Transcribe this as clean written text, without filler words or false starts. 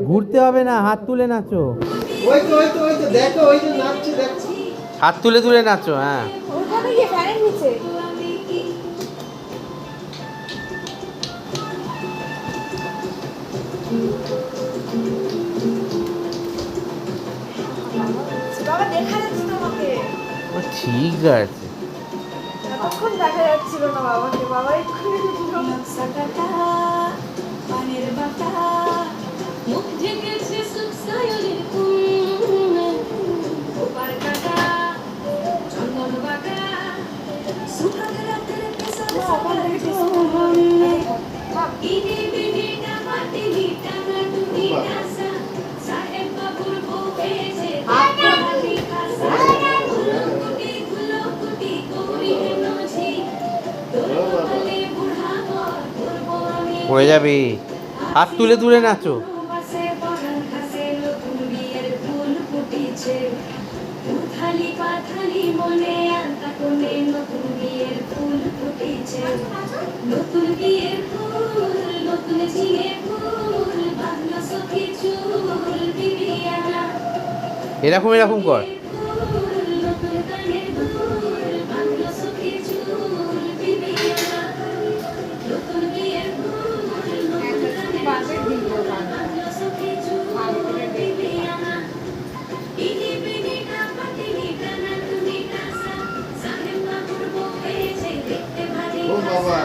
ঘুরতে হবে না, হাত তুলে নাচো। ওই তো দেখো, ওই যে নাচছে দেখছো। হাত তুলে তুলে নাচো। হ্যাঁ, ওখানে গিয়ে ফ্যানের নিচে। বাবা দেখা যাচ্ছে তোমাকে। ও ঠিক আছে। এতক্ষণ দেখা যাচ্ছিল না বাবাকে, বাবা এক্ষুনি উঠলো। পানের বাটা মুখ ঢেকেছে সুখ সায়নের কুল ওপার কাটা চন্দন বাটা সুহাগ রাতের পেছনে ইনি বিনি টামাটি টানা টুনি নাসা সাহেব বাবুর বউ হয়েছে হালি খাসা গুলো কুটি করি নজি তোর কপালে বুড়া বর তোর বরণে হয়ে যাবে, হাত তুলে তুলে নাচো। পাথালি মনে আনতা কোণে নতুন বিয়ের ফুল ফুটেছে নতুন বিয়ের ফুল নতুন ঝিঙে ফুল বাংলা সখী চুল বিবিয়ানা এরকম এরকম কর। নতুন কানের দুল বাংলা সখী চুল বিবিয়ানা নতুন বিয়ের ফুল নতুন কানের দুল বাংলা সখী চুল বিবিয়ানা ইনি বিনি কাপাটি টানা তুমি কাসা সাহেব বাবুর বউ হয়েছে দেখতে ভারী ও বাবা।